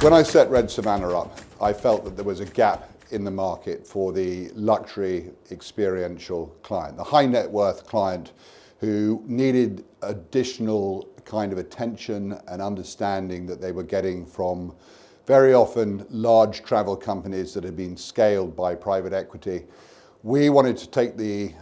When I set Red Savannah up, I felt that there was a gap in the market for the luxury experiential client, the high net worth client who needed additional kind of attention and understanding that they were getting from very often large travel companies that had been scaled by private equity. We wanted to take the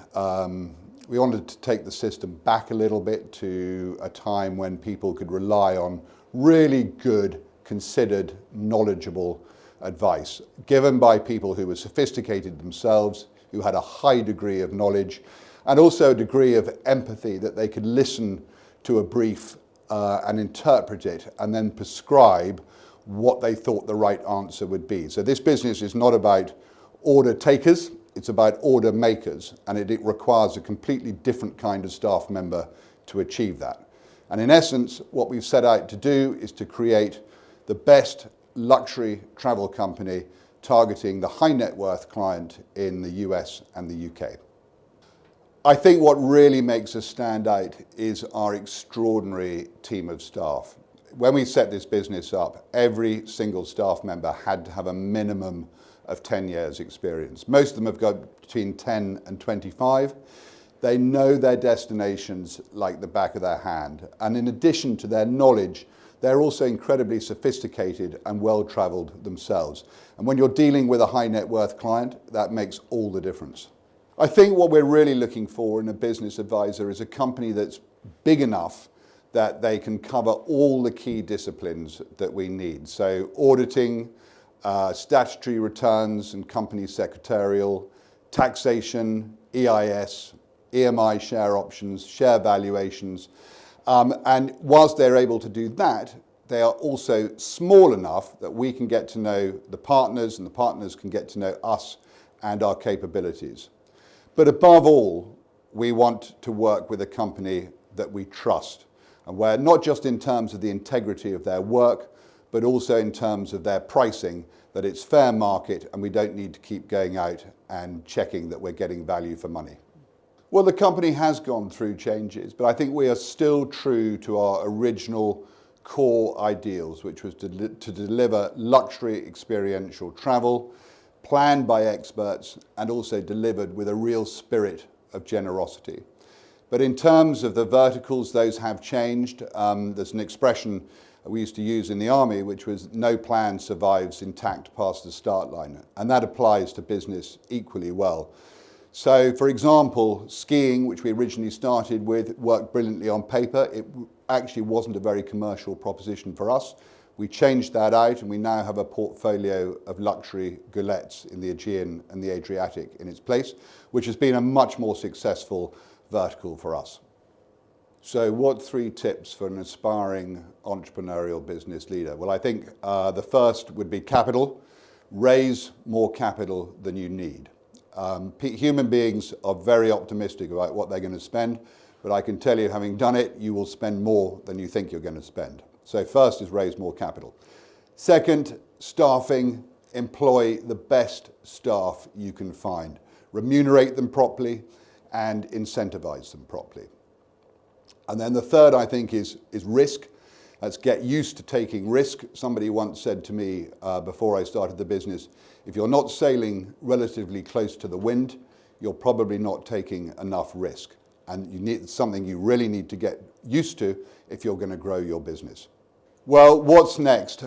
system back a little bit to a time when people could rely on really good, considered, knowledgeable advice given by people who were sophisticated themselves, who had a high degree of knowledge, and also a degree of empathy that they could listen to a brief and interpret it and then prescribe what they thought the right answer would be. So this business is not about order takers, it's about order makers, and it requires a completely different kind of staff member to achieve that. And in essence, what we've set out to do is to create the best luxury travel company targeting the high net worth client in the US and the UK. I think what really makes us stand out is our extraordinary team of staff. When we set this business up, every single staff member had to have a minimum of 10 years experience. Most of them have got between 10 and 25. They know their destinations like the back of their hand. And in addition to their knowledge, they're also incredibly sophisticated and well-traveled themselves. And when you're dealing with a high net worth client, that makes all the difference. I think what we're really looking for in a business advisor is a company that's big enough that they can cover all the key disciplines that we need. So auditing, statutory returns and company secretarial, taxation, EIS, EMI share options, share valuations. And whilst they're able to do that, they are also small enough that we can get to know the partners and the partners can get to know us and our capabilities. But above all, we want to work with a company that we trust, and where not just in terms of the integrity of their work, but also in terms of their pricing, that it's fair market and we don't need to keep going out and checking that we're getting value for money. Well, the company has gone through changes, but I think we are still true to our original core ideals, which was to deliver luxury experiential travel, planned by experts and also delivered with a real spirit of generosity. But in terms of the verticals, those have changed. There's an expression we used to use in the army, which was no plan survives intact past the start line. And that applies to business equally well. So, for example, skiing, which we originally started with, worked brilliantly on paper. It actually wasn't a very commercial proposition for us. We changed that out and we now have a portfolio of luxury goulettes in the Aegean and the Adriatic in its place, which has been a much more successful vertical for us. So what 3 tips for an aspiring entrepreneurial business leader? Well, I think the first would be capital. Raise more capital than you need. Human beings are very optimistic about what they're going to spend, but I can tell you, having done it, you will spend more than you think you're going to spend. So first is raise more capital. Second, staffing. Employ the best staff you can find. Remunerate them properly and incentivize them properly. And then the third, I think, is risk. Let's get used to taking risk. Somebody once said to me before I started the business, if you're not sailing relatively close to the wind, you're probably not taking enough risk. And it's something you really need to get used to if you're going to grow your business. Well, what's next?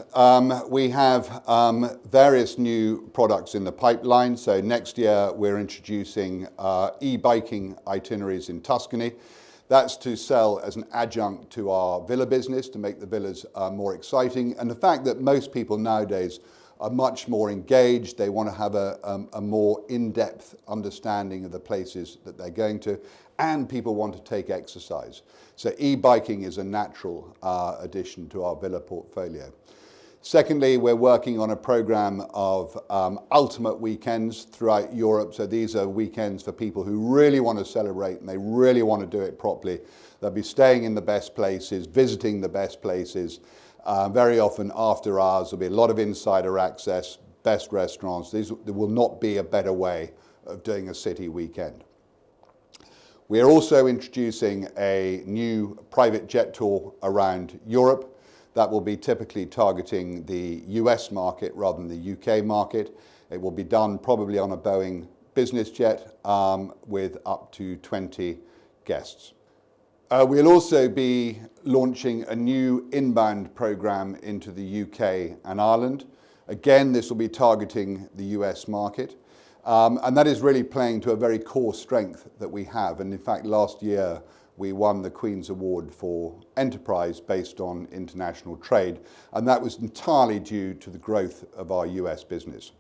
We have various new products in the pipeline. So next year, we're introducing e-biking itineraries in Tuscany. That's to sell as an adjunct to our villa business, to make the villas more exciting. And the fact that most people nowadays are much more engaged, they want to have a more in-depth understanding of the places that they're going to, and people want to take exercise. So e-biking is a natural addition to our villa portfolio. Secondly, we're working on a program of ultimate weekends throughout Europe. So these are weekends for people who really want to celebrate and they really want to do it properly. They'll be staying in the best places, visiting the best places. Very often after hours, there'll be a lot of insider access, best restaurants. There will not be a better way of doing a city weekend. We are also introducing a new private jet tour around Europe. That will be typically targeting the US market rather than the UK market. It will be done probably on a Boeing business jet with up to 20 guests. We'll also be launching a new inbound program into the UK and Ireland. Again, this will be targeting the US market. And that is really playing to a very core strength that we have. And in fact, last year, we won the Queen's Award for Enterprise based on international trade. And that was entirely due to the growth of our US business.